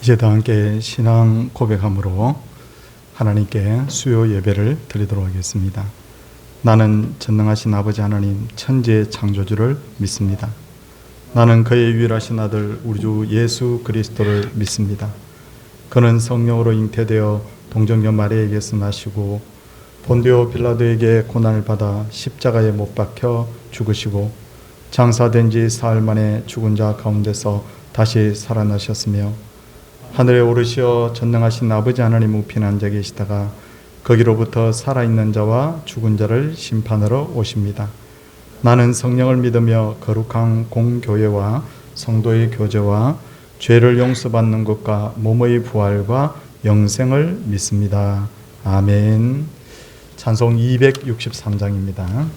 이제 다 함께 신앙 고백함으로 하나님께 수요 예배를 드리도록 하겠습니다. 나는 전능하신 아버지 하나님 천지의 창조주를 믿습니다. 나는 그의 유일하신 아들 우리 주 예수 그리스도를 믿습니다. 그는 성령으로 잉태되어 동정녀 마리아에게서 나시고 본디오 빌라도에게 고난을 받아 십자가에 못 박혀 죽으시고 장사된 지 사흘 만에 죽은 자 가운데서 다시 살아나셨으며 하늘에 오르시어 전능하신 아버지 하나님 우편에 앉아 계시다가 거기로부터 살아있는 자와 죽은 자를 심판하러 오십니다. 나는 성령을 믿으며 거룩한 공교회와 성도의 교제와 죄를 용서받는 것과 몸의 부활과 영생을 믿습니다. 아멘. 찬송 263장입니다.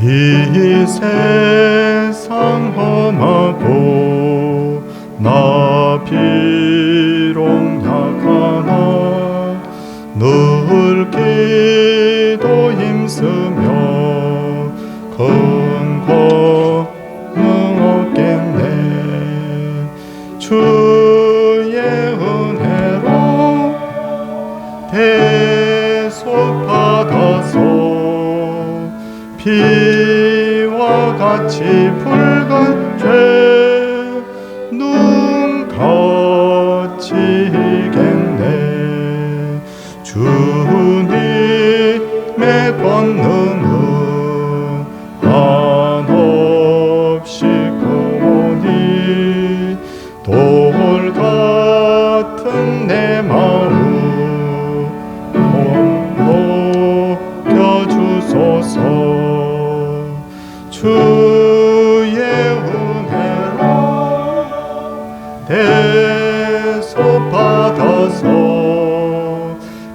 이 세상 험하고 나 비록 약하나 늘 기도 힘쓰며 큰 권능 얻겠네. 주의 은혜로 대속 받아서 피와 같이 붉은 죄 눈같이 이겠네. 주님의 권능은 한없이 크오니 돌 같은 내 마음 녹여주소서. 주의 은혜로 대속 받아서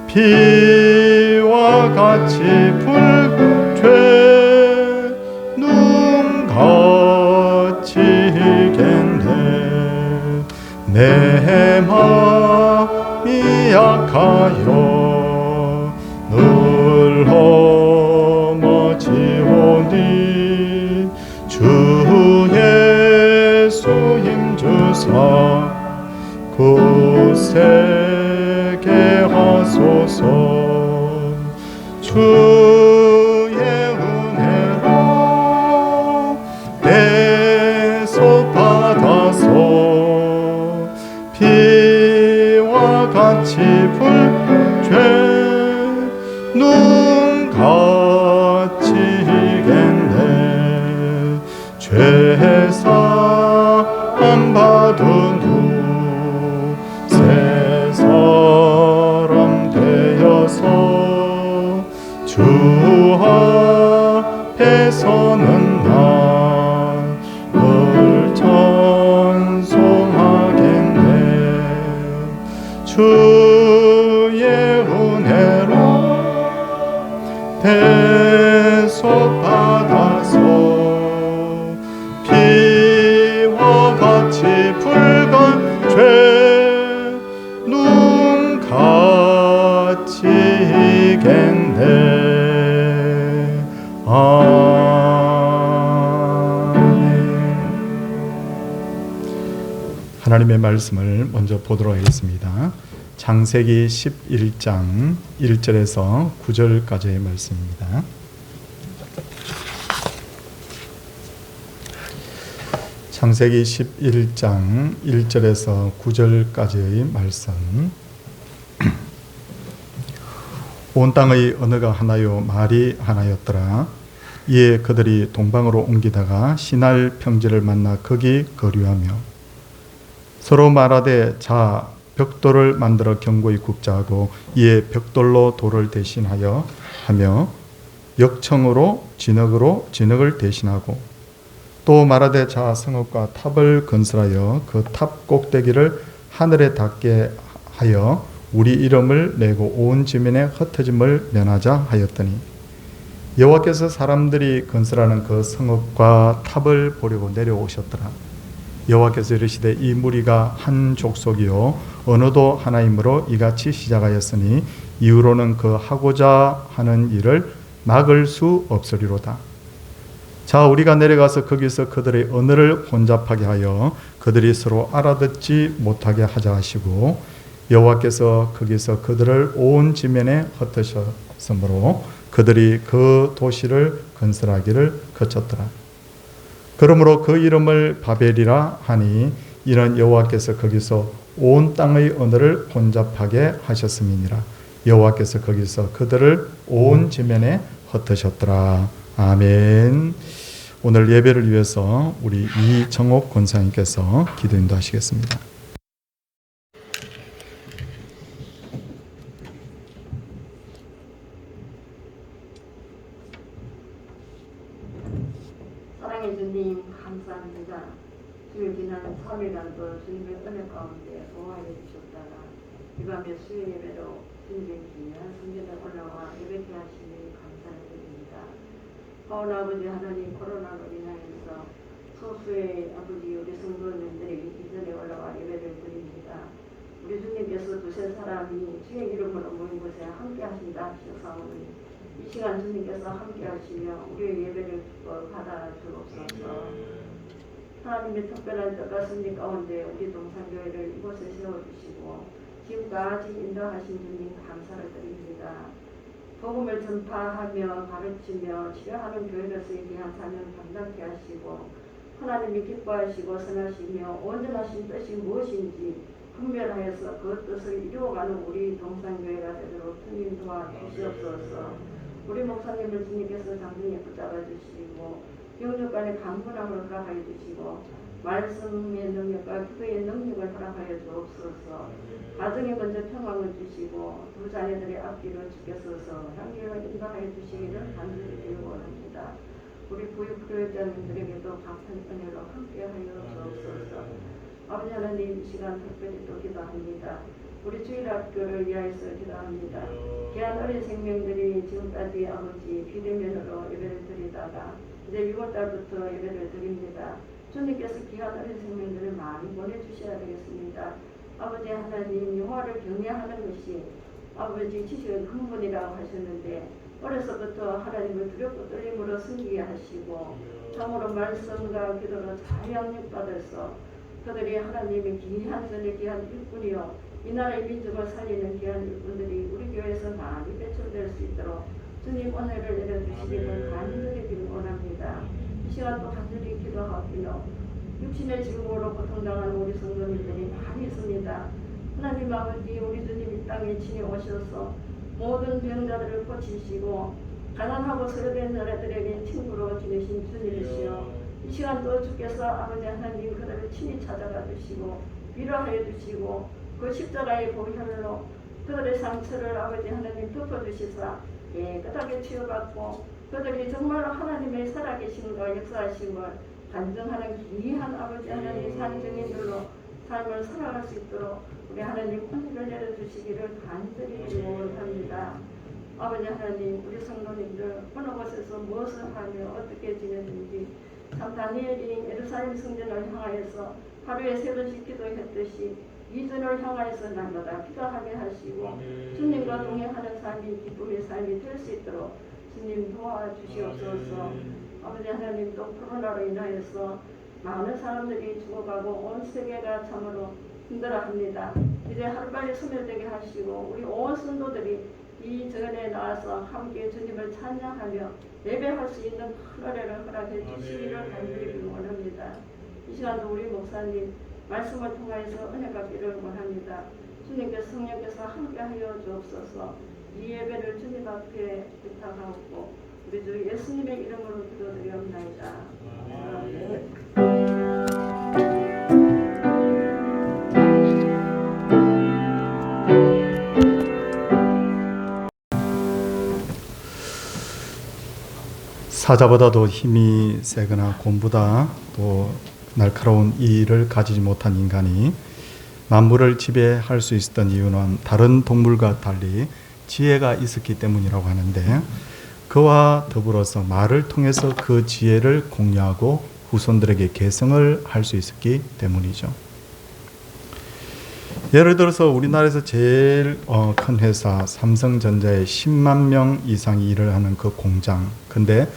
피와 같이 붉은 죄 눈같이 이겠네. 내 마음이 약하여 늘 험하지오니 주 예수 힘주사 굳세게 하소서. 주의 은혜로 대속 받아서 피와 같이 붉은 죄 눈같이 이겠네. 죄사함 받은 후 새 사람 되어서 주 앞에 서는 날 늘 찬송하겠네. 주의 은혜로 대속 받아서 피와 같이 붉은 죄 눈같이 이겠네. 아멘. 하나님의 말씀을 먼저 보도록 하겠습니다. 창세기 11장 1절에서 9절까지의 말씀입니다. 창세기 11장 1절에서 9절까지의 말씀. 온 땅의 언어가 하나요 말이 하나였더라. 이에 그들이 동방으로 옮기다가 시날 평지를 만나 거기 거류하며 서로 말하되 자 벽돌을 만들어 견고히 굽자 하고 이에 벽돌로 돌을 대신하여 하며 역청으로 진흙을 대신하고 또 말하되 자 성읍과 탑을 건설하여 그 탑 꼭대기를 하늘에 닿게 하여 우리 이름을 내고 온 지면에 흩어짐을 면하자 하였더니 여호와께서 사람들이 건설하는 그 성읍과 탑을 보려고 내려오셨더라. 여호와께서 이르시되 이 무리가 한 족속이요 언어도 하나이므로 이같이 시작하였으니 이후로는 그 하고자 하는 일을 막을 수 없으리로다. 자, 우리가 내려가서 거기서 그들의 언어를 혼잡하게 하여 그들이 서로 알아듣지 못하게 하자 하시고, 여호와께서 거기서 그들을 온 지면에 흩으셨으므로 그들이 그 도시를 건설하기를 거쳤더라. 그러므로 그 이름을 바벨이라 하니 이는 여호와께서 거기서 온 땅의 언어를 혼잡하게 하셨음이니라. 여호와께서 거기서 그들을 온 지면에 흩으셨더라. 아멘. 오늘 예배를 위해서 우리 이정옥 권사님께서 기도 인도하시겠습니다. 사랑해 주님 감사합니다. 주님 지난 3일간도 주님의 은혜 가운데 보호하여 주셨다가 이 밤에 수요 예배로 주님의 귀한 성전에 올라와 예배케 하시니 감사드립니다. 하온 아버지 하나님, 코로나로 인하여서 소수의 아버지 우리 성도님들이 이전에 올라와 예배를 드립니다. 우리 주님께서 두세 사람이 주의 이름으로 모인 곳에 함께 하신다 하셔서오니 이 시간 주님께서 함께 하시며 우리의 예배를 받아 주옵소서. 하나님의 특별한 뜻과 가운데 우리 동산교회를 이곳에 세워주시고 지금까지 인도하신 주님 감사를 드립니다. 복음을 전파하며 가르치며 치료하는 교회로서의 귀한 사명 감당케 하시고 하나님이 기뻐하시고 선하시며 온전하신 뜻이 무엇인지 분별하여서 그 뜻을 이루어가는 우리 동산교회가 되도록 주님 도와주시옵소서. 우리 목사님을 주님께서 장중에 붙잡아 주시고 영육간의 강건함을 허락하여 주시고 말씀의 능력과 기도의 능력을 허락하여 주옵소서. 가정에 먼저 평강을 주시고 두 자녀들의 앞길을 주께서서 향기를 인도하여 주시기를 간절히 기원합니다. 우리 부유 불효자님들에게도 같은 은혜로 함께하여 주옵소서. 아버지 하나님, 이 시간 특별히 또 기도합니다. 우리 주일학교를 위하여서 기도합니다. 귀한 어린 생명들이 지금까지 아버지 비대면으로 예배를 드리다가 이제 6월달부터 예배를 드립니다. 주님께서 귀한 어린 생명들을 많이 보내주셔야 되겠습니다. 아버지 하나님, 영화를 경외하는 것이 아버지 지식의 근본이라고 하셨는데 어려서부터 하나님을 두렵고 떨림으로 섬기게 하시고 참으로 말씀과 기도로 잘 양육받아서 그들이 하나님의 귀한 선의 귀한 일꾼이요 이 나라의 민족을 살리는 귀한 일꾼들이 우리 교회에서 많이 배출될 수 있도록 주님 은혜를 내려주시기를 간절히 기원합니다. 이 시간 또 간절히 기도하며 육신의 질병으로 고통당하는 우리 성도님들이 많이 있습니다. 하나님 아버지, 우리 주님 이 땅에 친히 오셔서 모든 병자들을 고치시고 가난하고 소외된 자들에게 친구로 지내신 주님이시여, 이 시간도 주께서 아버지 하나님 그들을 친히 찾아가 주시고 위로하여 주시고 그 십자가의 보혈로 그들의 상처를 아버지 하나님 덮어주시사 깨끗하게 치유받고 그들이 정말로 하나님의 살아계심과 역사하심을 간증하는 귀한 아버지 하나님 산증인들로 삶을 살아갈 수 있도록 우리 하나님 은혜를 내려주시기를 간절히 기원합니다. 아버지 하나님, 우리 성도님들 어느 곳에서 무엇을 하며 어떻게 지내는지 참 다니엘이 예루살렘 성전을 향하여서 하루에 3번씩 기도했듯이 이전을 향하여서 날마다 기도하게 하시고 주님과 동행하는 삶이 기쁨의 삶이 될 수 있도록 주님 도와주시옵소서. 아버지 하나님, 또 코로나로 인하여서 많은 사람들이 죽어가고 온 세계가 참으로 힘들어합니다. 이제 하루빨리 소멸되게 하시고 우리 온 성도들이 이 전에 나와서 함께 주님을 찬양하며 예배할 수 있는 큰 은혜를 허락해 주시기를 간절히 원합니다. 이 시간도 우리 목사님 말씀을 통하여서 은혜 받기를 원합니다. 주님께서 성령께서 함께하여 주옵소서. 이 예배를 주님 앞에 부탁하고 우리 주 예수님의 이름으로 기도드리옵나이다. 아멘. 사자보다도 힘이 세거나 곰보다 또 날카로운 이를 가지지 못한 인간이 만물을 지배할 수 있었던 이유는 다른 동물과 달리 지혜가 있었기 때문이라고 하는데, 그와 더불어서 말을 통해서 그 지혜를 공유하고 후손들에게 계승을 할 수 있었기 때문이죠. 예를 들어서 우리나라에서 제일 큰 회사 삼성전자에 10만 명 이상이 일을 하는 그 공장. 근데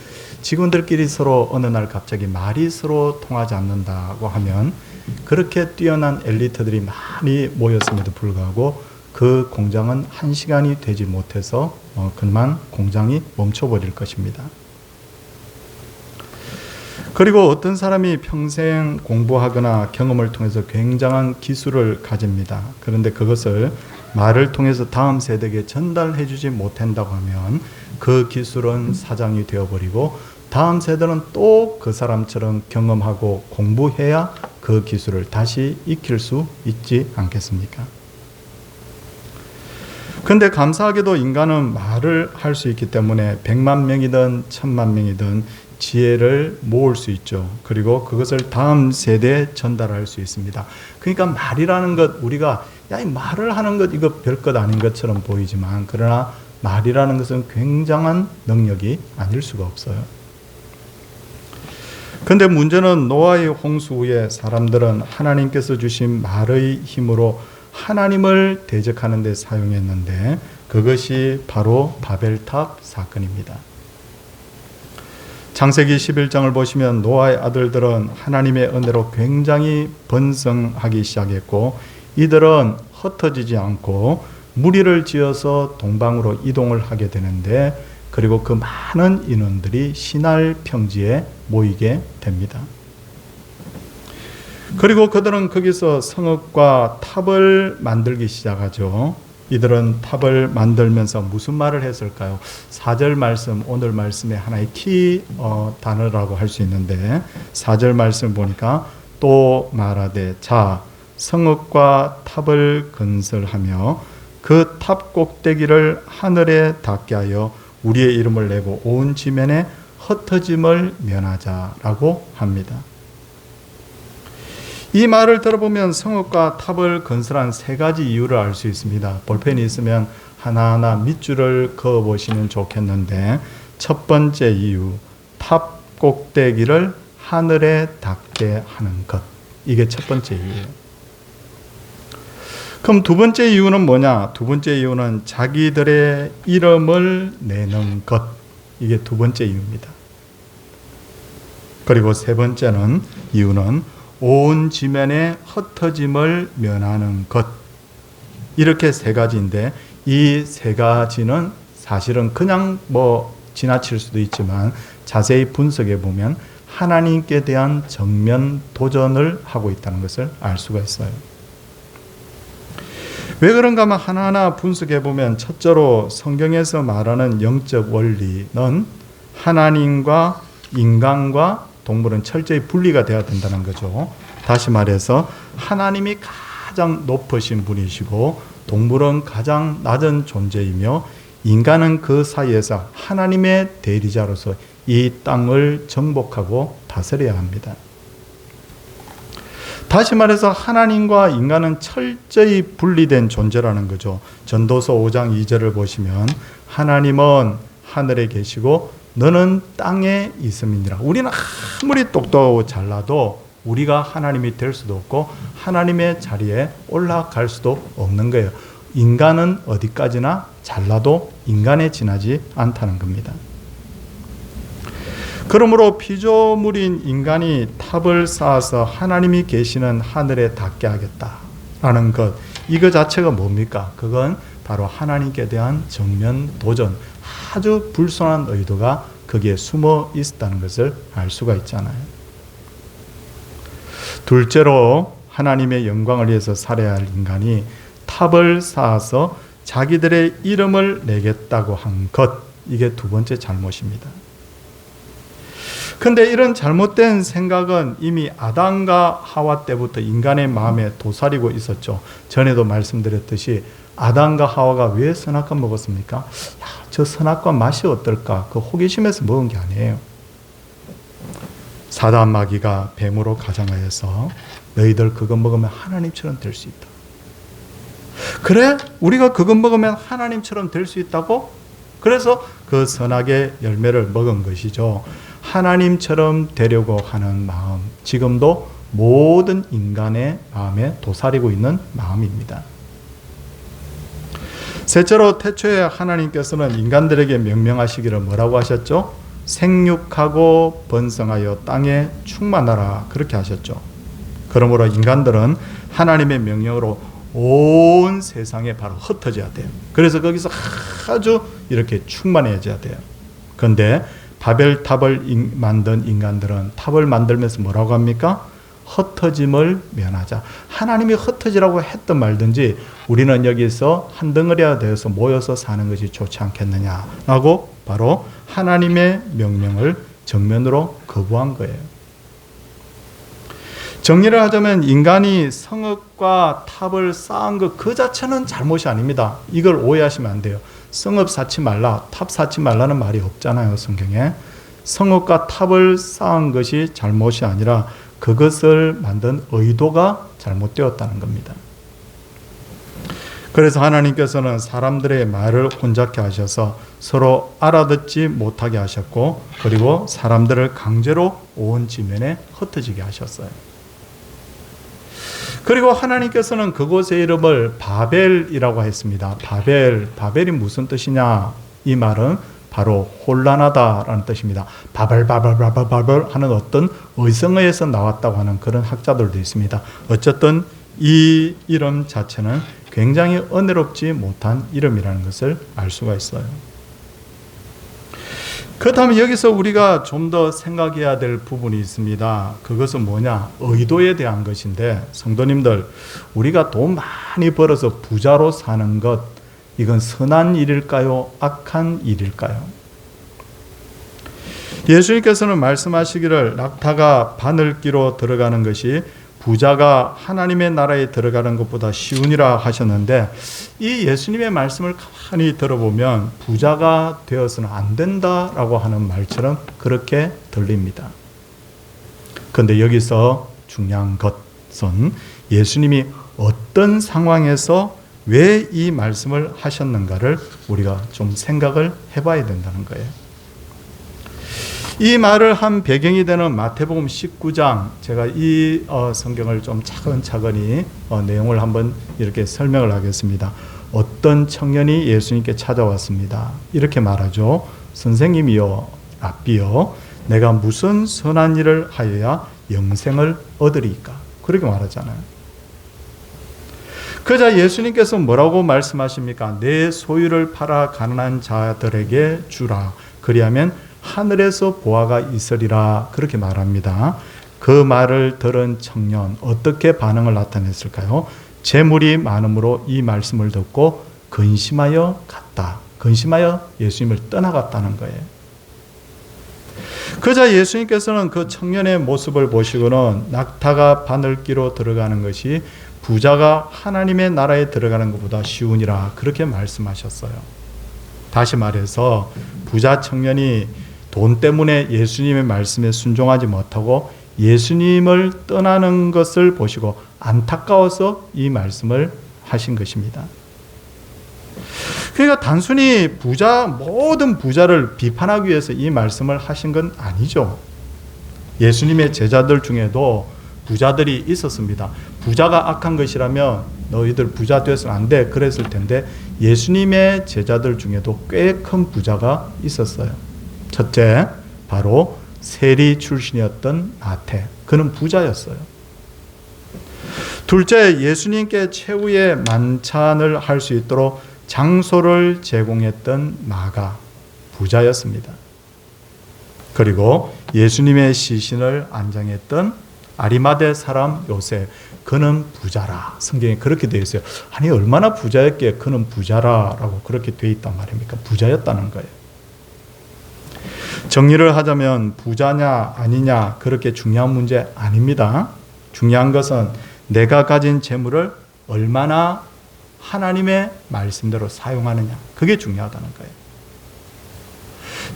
직원들끼리 서로 어느 날 갑자기 말이 서로 통하지 않는다고 하면 그렇게 뛰어난 엘리트들이 많이 모였음에도 불구하고 그 공장은 1시간이 되지 못해서 그만 공장이 멈춰버릴 것입니다. 그리고 어떤 사람이 평생 공부하거나 경험을 통해서 굉장한 기술을 가집니다. 그런데 그것을 말을 통해서 다음 세대에게 전달해 주지 못한다고 하면 그 기술은 사장이 되어버리고 다음 세대는 또 그 사람처럼 경험하고 공부해야 그 기술을 다시 익힐 수 있지 않겠습니까? 근데 감사하게도 인간은 말을 할 수 있기 때문에 100만 명이든 1000만 명이든 지혜를 모을 수 있죠. 그리고 그것을 다음 세대에 전달할 수 있습니다. 그러니까 말이라는 것, 우리가 야, 이 말을 하는 것 이거 별것 아닌 것처럼 보이지만 그러나 말이라는 것은 굉장한 능력이 아닐 수가 없어요. 근데 문제는 노아의 홍수 후에 사람들은 하나님께서 주신 말의 힘으로 하나님을 대적하는 데 사용했는데 그것이 바로 바벨탑 사건입니다. 창세기 11장을 보시면 노아의 아들들은 하나님의 은혜로 굉장히 번성하기 시작했고 이들은 흩어지지 않고 무리를 지어서 동방으로 이동을 하게 되는데 그리고 그 많은 인원들이 시날 평지에 모이게 됩니다. 그리고 그들은 거기서 성읍과 탑을 만들기 시작하죠. 이들은 탑을 만들면서 무슨 말을 했을까요? 4절 말씀, 오늘 말씀의 하나의 키 단어라고 할 수 있는데 4절 말씀 보니까 또 말하되 자 성읍과 탑을 건설하며 그 탑 꼭대기를 하늘에 닿게 하여 우리의 이름을 내고 온 지면에 흩어짐을 면하자라고 합니다. 이 말을 들어보면 성읍과 탑을 건설한 3가지 이유를 알 수 있습니다. 볼펜이 있으면 하나하나 밑줄을 그어보시면 좋겠는데 첫 번째 이유, 탑 꼭대기를 하늘에 닿게 하는 것. 이게 첫 번째 이유예요. 그럼 두 번째 이유는 뭐냐? 두 번째 이유는 자기들의 이름을 내는 것. 이게 두 번째 이유입니다. 그리고 세 번째는 이유는 온 지면의 흩어짐을 면하는 것. 이렇게 3가지인데 이 3가지는 사실은 그냥 지나칠 수도 있지만 자세히 분석해 보면 하나님께 대한 정면 도전을 하고 있다는 것을 알 수가 있어요. 왜 그런가 하면 하나하나 분석해 보면 첫째로 성경에서 말하는 영적 원리는 하나님과 인간과 동물은 철저히 분리가 되어야 된다는 거죠. 다시 말해서 하나님이 가장 높으신 분이시고 동물은 가장 낮은 존재이며 인간은 그 사이에서 하나님의 대리자로서 이 땅을 정복하고 다스려야 합니다. 다시 말해서 하나님과 인간은 철저히 분리된 존재라는 거죠. 전도서 5장 2절을 보시면 하나님은 하늘에 계시고 너는 땅에 있음이니라. 우리는 아무리 똑똑하고 잘나도 우리가 하나님이 될 수도 없고 하나님의 자리에 올라갈 수도 없는 거예요. 인간은 어디까지나 잘나도 인간에 지나지 않다는 겁니다. 그러므로 피조물인 인간이 탑을 쌓아서 하나님이 계시는 하늘에 닿게 하겠다라는 것, 이거 자체가 뭡니까? 그건 바로 하나님께 대한 정면 도전, 아주 불순한 의도가 거기에 숨어 있었다는 것을 알 수가 있잖아요. 둘째로 하나님의 영광을 위해서 살아야 할 인간이 탑을 쌓아서 자기들의 이름을 내겠다고 한 것, 이게 두 번째 잘못입니다. 근데 이런 잘못된 생각은 이미 아담과 하와 때부터 인간의 마음에 도사리고 있었죠. 전에도 말씀드렸듯이 아담과 하와가 왜 선악과 먹었습니까? 저 선악과 맛이 어떨까? 그 호기심에서 먹은 게 아니에요. 사단 마귀가 뱀으로 가장하여서 너희들 그거 먹으면 하나님처럼 될 수 있다. 그래? 우리가 그거 먹으면 하나님처럼 될 수 있다고? 그래서 그 선악의 열매를 먹은 것이죠. 하나님처럼 되려고 하는 마음, 지금도 모든 인간의 마음에 도사리고 있는 마음입니다. 셋째로 태초에 하나님께서는 인간들에게 명령하시기를 뭐라고 하셨죠? 생육하고 번성하여 땅에 충만하라 그렇게 하셨죠. 그러므로 인간들은 하나님의 명령으로 온 세상에 바로 흩어져야 돼요. 그래서 거기서 아주 이렇게 충만해져야 돼요. 그런데 바벨탑을 만든 인간들은 탑을 만들면서 뭐라고 합니까? 흩어짐을 면하자. 하나님이 흩어지라고 했든 말든지 우리는 여기서 한 덩어리가 되어서 모여서 사는 것이 좋지 않겠느냐라고 바로 하나님의 명령을 정면으로 거부한 거예요. 정리를 하자면 인간이 성읍과 탑을 쌓은 것 그 자체는 잘못이 아닙니다. 이걸 오해하시면 안 돼요. 성읍 쌓지 말라, 탑 쌓지 말라는 말이 없잖아요, 성경에. 성읍과 탑을 쌓은 것이 잘못이 아니라 그것을 만든 의도가 잘못되었다는 겁니다. 그래서 하나님께서는 사람들의 말을 혼잡게 하셔서 서로 알아듣지 못하게 하셨고, 그리고 사람들을 강제로 온 지면에 흩어지게 하셨어요. 그리고 하나님께서는 그곳의 이름을 바벨이라고 했습니다. 바벨이 무슨 뜻이냐? 이 말은 바로 혼란하다라는 뜻입니다. 바벨 하는 어떤 의성어에서 나왔다고 하는 그런 학자들도 있습니다. 어쨌든 이 이름 자체는 굉장히 은혜롭지 못한 이름이라는 것을 알 수가 있어요. 그렇다면 여기서 우리가 좀 더 생각해야 될 부분이 있습니다. 그것은 뭐냐? 의도에 대한 것인데, 성도님들, 우리가 돈 많이 벌어서 부자로 사는 것, 이건 선한 일일까요? 악한 일일까요? 예수님께서는 말씀하시기를 낙타가 바늘기로 들어가는 것이 부자가 하나님의 나라에 들어가는 것보다 쉬우니라 하셨는데, 이 예수님의 말씀을 가만히 들어보면 부자가 되어서는 안 된다라고 하는 말처럼 그렇게 들립니다. 그런데 여기서 중요한 것은 예수님이 어떤 상황에서 왜 이 말씀을 하셨는가를 우리가 좀 생각을 해봐야 된다는 거예요. 이 말을 한 배경이 되는 마태복음 19장, 제가 이 성경을 좀 차근차근히 내용을 한번 이렇게 설명을 하겠습니다. 어떤 청년이 예수님께 찾아왔습니다. 이렇게 말하죠. 선생님이여, 랍비여, 내가 무슨 선한 일을 하여야 영생을 얻으리까? 그렇게 말하잖아요. 그러자 예수님께서 뭐라고 말씀하십니까? 내 소유를 팔아 가난한 자들에게 주라. 그리하면 하늘에서 보화가 있으리라. 그렇게 말합니다. 그 말을 들은 청년 어떻게 반응을 나타냈을까요? 재물이 많음으로 이 말씀을 듣고 근심하여 갔다. 근심하여 예수님을 떠나갔다는 거예요. 그러자 예수님께서는 그 청년의 모습을 보시고는 낙타가 바늘기로 들어가는 것이 부자가 하나님의 나라에 들어가는 것보다 쉬우니라. 그렇게 말씀하셨어요. 다시 말해서 부자 청년이 돈 때문에 예수님의 말씀에 순종하지 못하고 예수님을 떠나는 것을 보시고 안타까워서 이 말씀을 하신 것입니다. 그러니까 단순히 모든 부자를 비판하기 위해서 이 말씀을 하신 건 아니죠. 예수님의 제자들 중에도 부자들이 있었습니다. 부자가 악한 것이라면 너희들 부자 되어서는 안 돼. 그랬을 텐데 예수님의 제자들 중에도 꽤 큰 부자가 있었어요. 첫째, 바로 세리 출신이었던 마태. 그는 부자였어요. 둘째, 예수님께 최후의 만찬을 할 수 있도록 장소를 제공했던 마가 부자였습니다. 그리고 예수님의 시신을 안장했던 아리마대 사람 요셉, 그는 부자라. 성경에 그렇게 되어 있어요. 아니 얼마나 부자였기에 그는 부자라라고 그렇게 되어 있단 말입니까? 부자였다는 거예요. 정리를 하자면 부자냐 아니냐 그렇게 중요한 문제 아닙니다. 중요한 것은 내가 가진 재물을 얼마나 하나님의 말씀대로 사용하느냐, 그게 중요하다는 거예요.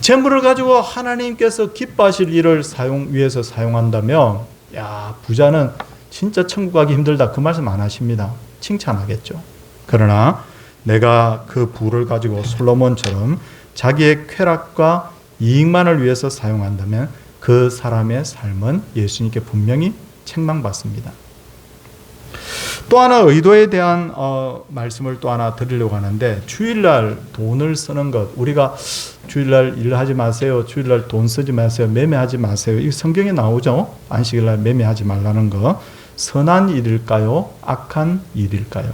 재물을 가지고 하나님께서 기뻐하실 일을 위해서 사용한다면 야, 부자는 진짜 천국 가기 힘들다, 그 말씀 안 하십니다. 칭찬하겠죠. 그러나 내가 그 부를 가지고 솔로몬처럼 자기의 쾌락과 이익만을 위해서 사용한다면 그 사람의 삶은 예수님께 분명히 책망받습니다. 또 하나 의도에 대한 말씀을 또 하나 드리려고 하는데, 주일날 돈을 쓰는 것, 우리가 주일날 일하지 마세요, 주일날 돈 쓰지 마세요, 매매하지 마세요, 이 성경에 나오죠. 안식일날 매매하지 말라는 거. 선한 일일까요? 악한 일일까요?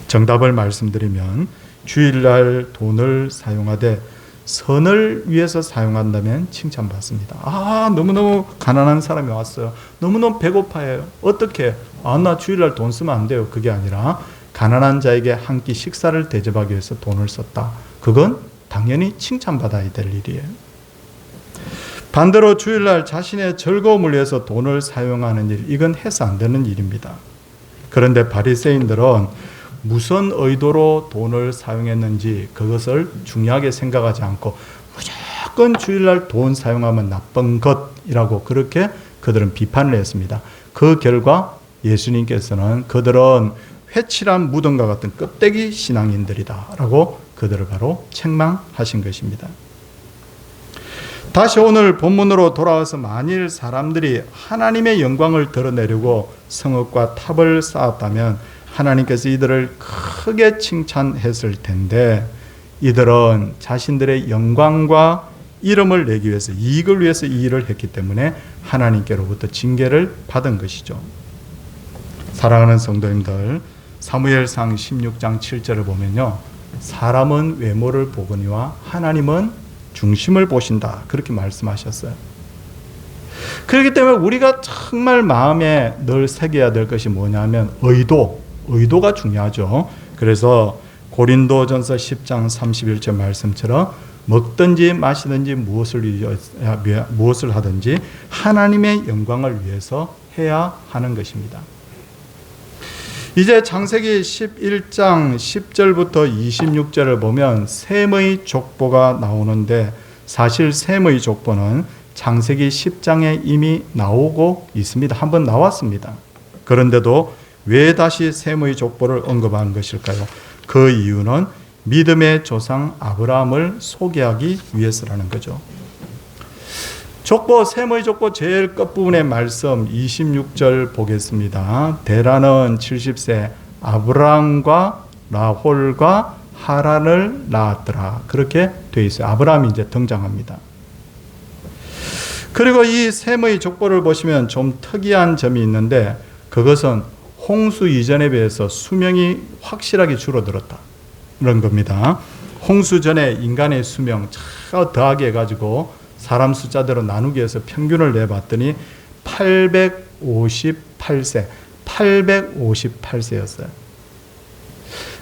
정답을 말씀드리면, 주일날 돈을 사용하되 선을 위해서 사용한다면 칭찬받습니다. 너무너무 가난한 사람이 왔어요. 너무너무 배고파요. 어떻게? 나 주일날 돈 쓰면 안 돼요. 그게 아니라 가난한 자에게 한 끼 식사를 대접하기 위해서 돈을 썼다. 그건 당연히 칭찬받아야 될 일이에요. 반대로 주일날 자신의 즐거움을 위해서 돈을 사용하는 일, 이건 해서 안 되는 일입니다. 그런데 바리새인들은 무슨 의도로 돈을 사용했는지 그것을 중요하게 생각하지 않고 무조건 주일날 돈 사용하면 나쁜 것이라고 그렇게 그들은 비판을 했습니다. 그 결과 예수님께서는 그들은 회칠한 무덤과 같은 껍데기 신앙인들이다 라고 그들을 바로 책망하신 것입니다. 다시 오늘 본문으로 돌아와서, 만일 사람들이 하나님의 영광을 드러내려고 성읍과 탑을 쌓았다면 하나님께서 이들을 크게 칭찬했을 텐데, 이들은 자신들의 영광과 이름을 내기 위해서, 이익을 위해서 이 일을 했기 때문에 하나님께로부터 징계를 받은 것이죠. 사랑하는 성도님들, 사무엘상 16장 7절을 보면요, 사람은 외모를 보거니와 하나님은 중심을 보신다, 그렇게 말씀하셨어요. 그렇기 때문에 우리가 정말 마음에 늘 새겨야 될 것이 뭐냐면 의도가 중요하죠. 그래서 고린도전서 10장 31절 말씀처럼 먹든지 마시든지 무엇을 하든지 하나님의 영광을 위해서 해야 하는 것입니다. 이제 창세기 11장 10절부터 26절을 보면 셈의 족보가 나오는데, 사실 셈의 족보는 창세기 10장에 이미 나오고 있습니다. 한번 나왔습니다. 그런데도 왜 다시 셈의 족보를 언급한 것일까요? 그 이유는 믿음의 조상 아브라함을 소개하기 위해서라는 거죠. 족보, 셈의 족보 제일 끝부분의 말씀 26절 보겠습니다. 데라는 70세 아브라함과 라홀과 하란을 낳았더라, 그렇게 되어 있어요. 아브라함이 이제 등장합니다. 그리고 이 셈의 족보를 보시면 좀 특이한 점이 있는데, 그것은 홍수 이전에 비해서 수명이 확실하게 줄어들었다, 그런 겁니다. 홍수 전에 인간의 수명 더하게 해가지고 사람 숫자대로 나누기 위해서 평균을 내봤더니 858세였어요.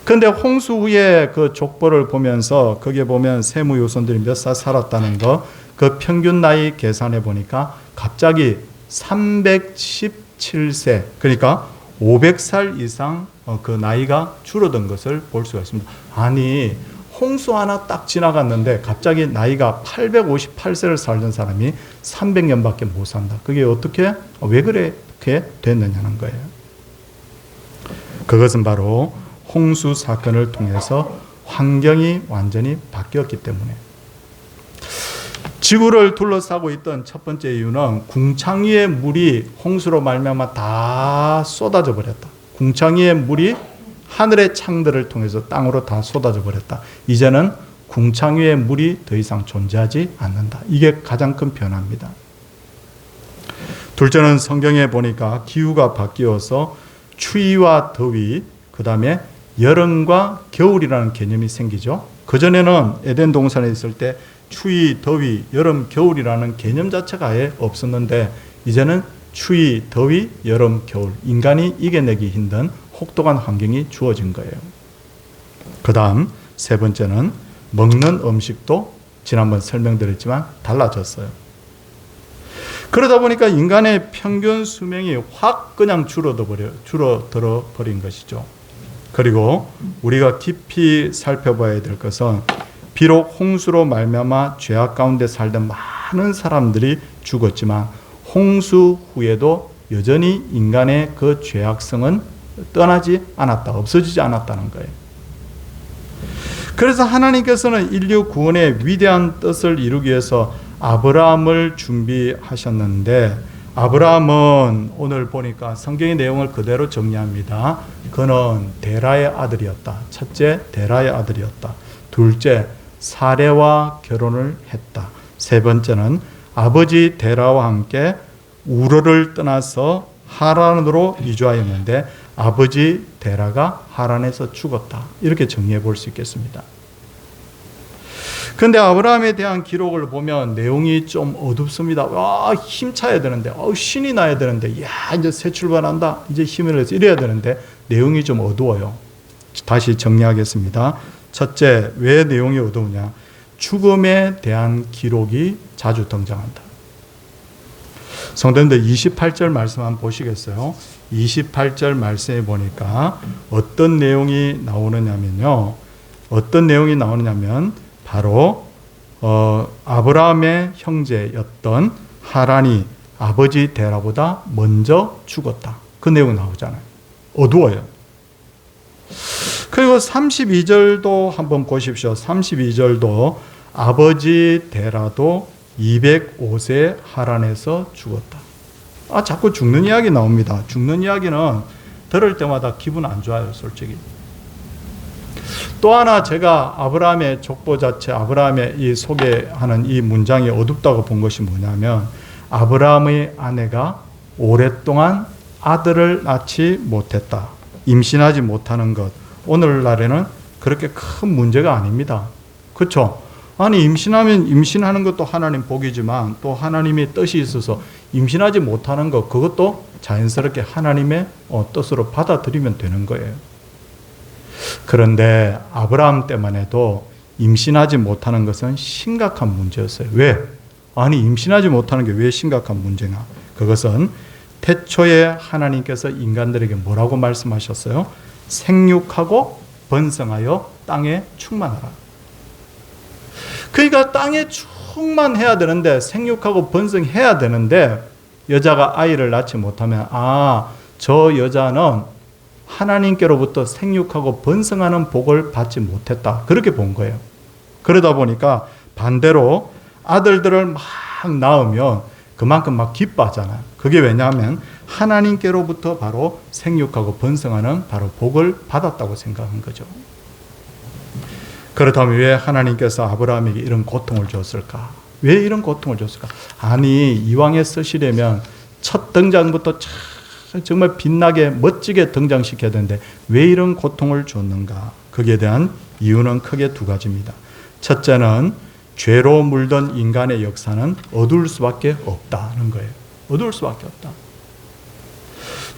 그런데 홍수 후에 그 족보를 보면서 거기에 보면 세무 요손들이 몇 살 살았다는 거, 그 평균 나이 계산해 보니까 갑자기 317세, 그러니까 500살 이상 그 나이가 줄어든 것을 볼 수가 있습니다. 아니, 홍수 하나 딱 지나갔는데 갑자기 나이가 858세를 살던 사람이 300년밖에 못 산다. 그게 어떻게, 왜 그렇게 됐느냐는 거예요. 그것은 바로 홍수 사건을 통해서 환경이 완전히 바뀌었기 때문에. 지구를 둘러싸고 있던 첫 번째 이유는 궁창 위의 물이 홍수로 말미암아 다 쏟아져 버렸다. 궁창 위의 물이 하늘의 창들을 통해서 땅으로 다 쏟아져 버렸다. 이제는 궁창 위의 물이 더 이상 존재하지 않는다. 이게 가장 큰 변화입니다. 둘째는 성경에 보니까 기후가 바뀌어서 추위와 더위, 그 다음에 여름과 겨울이라는 개념이 생기죠. 그전에는 에덴 동산에 있을 때 추위, 더위, 여름, 겨울이라는 개념 자체가 아예 없었는데, 이제는 추위, 더위, 여름, 겨울, 인간이 이겨내기 힘든 혹독한 환경이 주어진 거예요. 그 다음 세 번째는 먹는 음식도 지난번 설명드렸지만 달라졌어요. 그러다 보니까 인간의 평균 수명이 확 그냥 줄어들어 버린 것이죠. 그리고 우리가 깊이 살펴봐야 될 것은, 비록 홍수로 말미암아 죄악 가운데 살던 많은 사람들이 죽었지만 홍수 후에도 여전히 인간의 그 죄악성은 떠나지 않았다, 없어지지 않았다는 거예요. 그래서 하나님께서는 인류 구원의 위대한 뜻을 이루기 위해서 아브라함을 준비하셨는데, 아브라함은 오늘 보니까 성경의 내용을 그대로 정리합니다. 그는 데라의 아들이었다. 첫째, 데라의 아들이었다. 둘째, 사레와 결혼을 했다. 세 번째는 아버지 데라와 함께 우르를 떠나서 하란으로 이주하였는데 아버지 데라가 하란에서 죽었다. 이렇게 정리해 볼 수 있겠습니다. 그런데 아브라함에 대한 기록을 보면 내용이 좀 어둡습니다. 와, 힘차야 되는데, 신이 나야 되는데, 이제 새 출발한다. 이제 힘을 내서 이래야 되는데 내용이 좀 어두워요. 다시 정리하겠습니다. 첫째, 왜 내용이 어두우냐? 죽음에 대한 기록이 자주 등장한다. 성도님들 28절 말씀 한번 보시겠어요? 28절 말씀에 보니까 어떤 내용이 나오느냐면요. 어떤 내용이 나오느냐면 바로 아브라함의 형제였던 하란이 아버지 데라보다 먼저 죽었다. 그 내용이 나오잖아요. 어두워요. 그리고 32절도 한번 보십시오. 32절도 아버지 데라도 205세 하란에서 죽었다. 자꾸 죽는 이야기 나옵니다. 죽는 이야기는 들을 때마다 기분 안 좋아요, 솔직히. 또 하나 제가 아브라함의 족보 자체, 아브라함의 이 소개하는 이 문장이 어둡다고 본 것이 뭐냐면 아브라함의 아내가 오랫동안 아들을 낳지 못했다. 임신하지 못하는 것. 오늘날에는 그렇게 큰 문제가 아닙니다. 그렇죠? 아니 임신하면 임신하는 것도 하나님 복이지만 또 하나님의 뜻이 있어서 임신하지 못하는 것, 그것도 자연스럽게 하나님의 뜻으로 받아들이면 되는 거예요. 그런데 아브라함 때만 해도 임신하지 못하는 것은 심각한 문제였어요. 왜? 아니 임신하지 못하는 게 왜 심각한 문제냐? 그것은 태초에 하나님께서 인간들에게 뭐라고 말씀하셨어요? 생육하고 번성하여 땅에 충만하라. 그러니까 땅에 충만해야 되는데, 생육하고 번성해야 되는데 여자가 아이를 낳지 못하면 저 여자는 하나님께로부터 생육하고 번성하는 복을 받지 못했다. 그렇게 본 거예요. 그러다 보니까 반대로 아들들을 막 낳으면 그만큼 막 기뻐하잖아요. 그게 왜냐하면 하나님께로부터 바로 생육하고 번성하는 바로 복을 받았다고 생각한 거죠. 그렇다면 왜 하나님께서 아브라함에게 이런 고통을 줬을까? 왜 이런 고통을 줬을까? 아니 이왕에 쓰시려면 첫 등장부터 정말 빛나게 멋지게 등장시켜야 되는데 왜 이런 고통을 줬는가? 거기에 대한 이유는 크게 두 가지입니다. 첫째는 죄로 물든 인간의 역사는 어두울 수밖에 없다는 거예요. 어두울 수밖에 없다.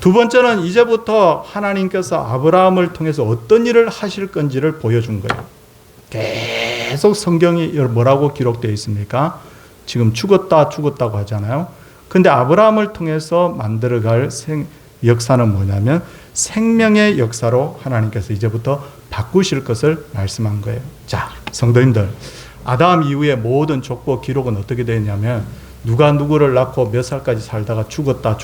두 번째는 이제부터 하나님께서 아브라함을 통해서 어떤 일을 하실 건지를 보여준 거예요. 계속 성경이 뭐라고 기록되어 있습니까? 지금 죽었다고 하잖아요. 근데 아브라함을 통해서 만들어갈 역사는 뭐냐면 생명의 역사로 하나님께서 이제부터 바꾸실 것을 말씀한 거예요. 자, 성도님들, 아담 이후에 모든 족보 기록은 어떻게 되었냐면 누가 누구를 낳고 몇 살까지 살다가 죽었다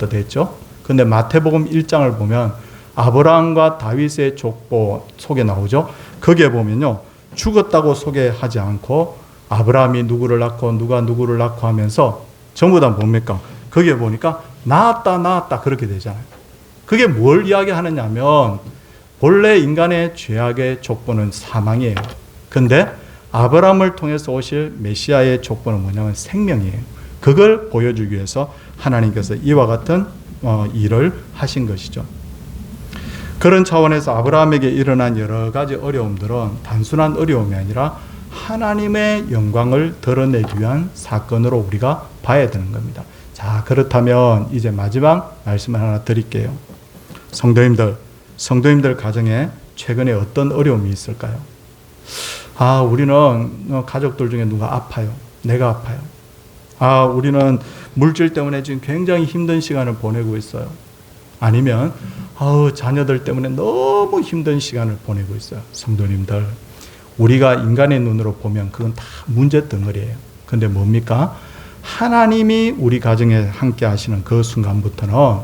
됐죠. 근데 마태복음 1장을 보면 아브라함과 다윗의 족보 속에 나오죠. 거기에 보면요, 죽었다고 소개하지 않고 아브라함이 누구를 낳고 누가 누구를 낳고 하면서 전부 다 뭡니까? 거기에 보니까 낳았다 그렇게 되잖아요. 그게 뭘 이야기하느냐면 본래 인간의 죄악의 족보는 사망이에요. 근데 아브라함을 통해서 오실 메시아의 족보는 뭐냐면 생명이에요. 그걸 보여주기 위해서 하나님께서 이와 같은 일을 하신 것이죠. 그런 차원에서 아브라함에게 일어난 여러 가지 어려움들은 단순한 어려움이 아니라 하나님의 영광을 드러내기 위한 사건으로 우리가 봐야 되는 겁니다. 자, 그렇다면 이제 마지막 말씀을 하나 드릴게요. 성도님들 가정에 최근에 어떤 어려움이 있을까요? 우리는 가족들 중에 누가 아파요. 내가 아파요. 우리는 물질 때문에 지금 굉장히 힘든 시간을 보내고 있어요. 아니면 자녀들 때문에 너무 힘든 시간을 보내고 있어요. 성도님들, 우리가 인간의 눈으로 보면 그건 다 문제 덩어리예요. 근데 뭡니까? 하나님이 우리 가정에 함께 하시는 그 순간부터는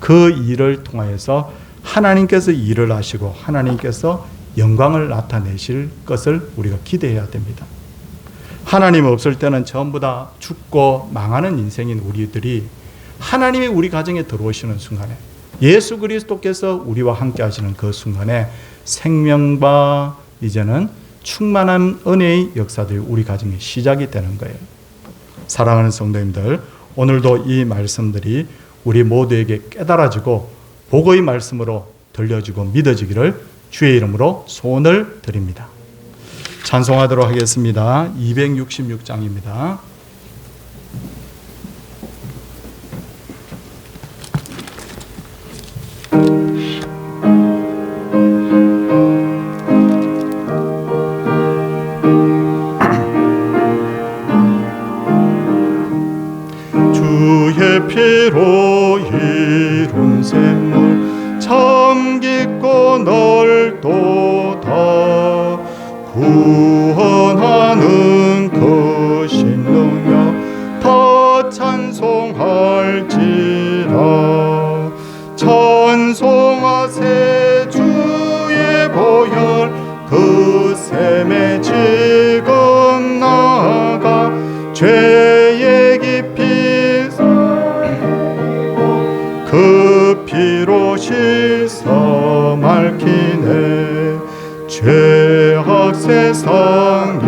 그 일을 통하여서 하나님께서 일을 하시고 하나님께서 영광을 나타내실 것을 우리가 기대해야 됩니다. 하나님 없을 때는 전부 다 죽고 망하는 인생인 우리들이 하나님이 우리 가정에 들어오시는 순간에, 예수 그리스도께서 우리와 함께 하시는 그 순간에 생명과 이제는 충만한 은혜의 역사들이 우리 가정에 시작이 되는 거예요. 사랑하는 성도님들, 오늘도 이 말씀들이 우리 모두에게 깨달아지고 복의 말씀으로 들려지고 믿어지기를 주의 이름으로 소원을 드립니다. 찬송하도록 하겠습니다. 266장입니다. 주의 피로 이룬 샘물 참 깊고 넓도다. 구원하는 그 신능력 더 찬송할지라. 찬송하세 주의 보혈 그 샘에 지금 나아가 죄의 깊이 그 피로 씻어 맑히네. 죄악 세상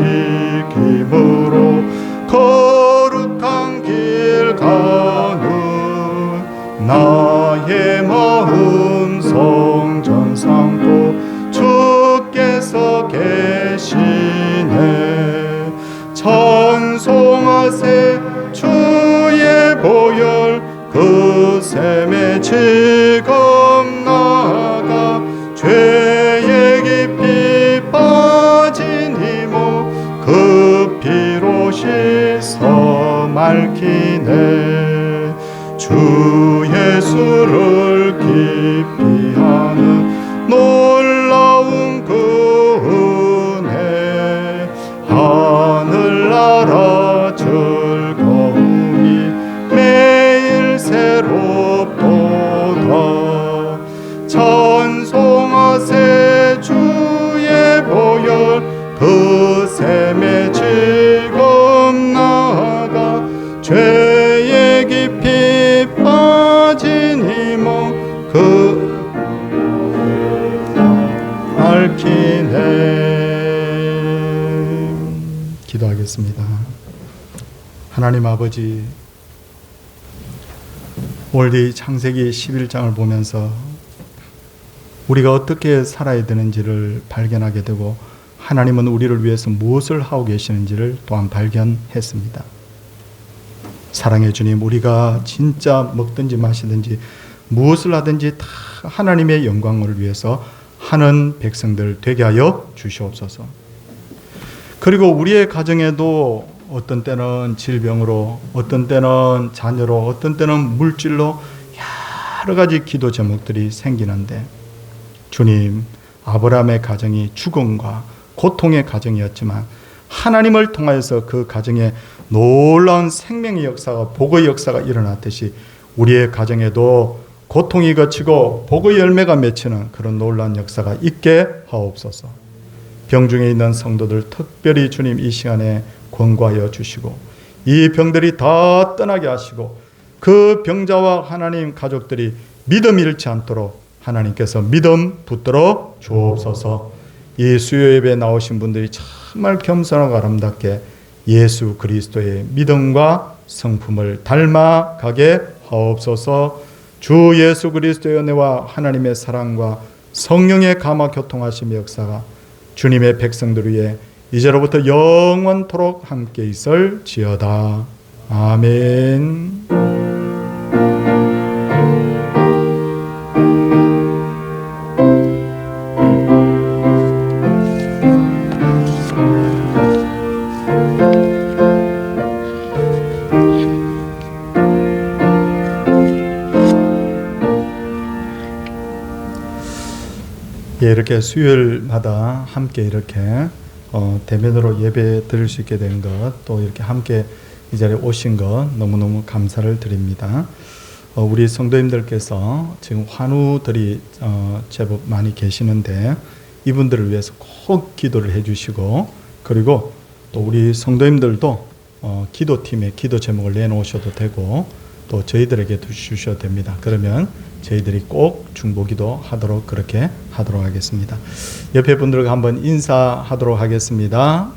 이김으로 거룩한 길 가는 나의 마음 성전 삼고 주께서 계시네. 찬송하세 주의 보혈 그 샘에 지금 나아가 죄의 깊이 빠진 이모 그 피로 씻어 맑히네. 주 예수를 깊이 아는 놀라운 그 은혜 하늘나라 즐거움이 매일 새롭도다. 찬송하세 주의 보혈 그 샘에 지금 나아가 죄의 깊이 빠진 이모 그 얽히네. 기도하겠습니다. 하나님 아버지, 오늘 이 창세기 11장을 보면서 우리가 어떻게 살아야 되는지를 발견하게 되고 하나님은 우리를 위해서 무엇을 하고 계시는지를 또한 발견했습니다. 사랑해 주님, 우리가 진짜 먹든지 마시든지 무엇을 하든지 다 하나님의 영광을 위해서 하는 백성들 되게 하여 주시옵소서. 그리고 우리의 가정에도 어떤 때는 질병으로, 어떤 때는 자녀로, 어떤 때는 물질로 여러 가지 기도 제목들이 생기는데, 주님, 아브라함의 가정이 죽음과 고통의 가정이었지만 하나님을 통하여서 그 가정에 놀라운 생명의 역사가, 복의 역사가 일어났듯이 우리의 가정에도 고통이 거치고 복의 열매가 맺히는 그런 놀라운 역사가 있게 하옵소서. 병중에 있는 성도들 특별히 주님 이 시간에 권고하여 주시고 이 병들이 다 떠나게 하시고 그 병자와 하나님 가족들이 믿음 잃지 않도록 하나님께서 믿음 붙들어 주옵소서. 이 수요 예배에 나오신 분들이 정말 겸손하고 아름답게 예수 그리스도의 믿음과 성품을 닮아가게 하옵소서. 주 예수 그리스도의 은혜와 하나님의 사랑과 성령의 감화 교통하심의 역사가 주님의 백성들 위해 이제로부터 영원토록 함께 있을지어다. 아멘. 예, 이렇게 수요일마다 함께 이렇게 대면으로 예배 드릴 수 있게 된 것, 또 이렇게 함께 이 자리에 오신 것 너무너무 감사를 드립니다. 우리 성도님들께서 지금 환우들이 제법 많이 계시는데 이분들을 위해서 꼭 기도를 해주시고, 그리고 또 우리 성도님들도 기도팀에 기도 제목을 내놓으셔도 되고 또 저희들에게 주셔도 됩니다. 그러면 저희들이 꼭 중보기도 하도록 그렇게 하도록 하겠습니다. 옆에 분들과 한번 인사하도록 하겠습니다.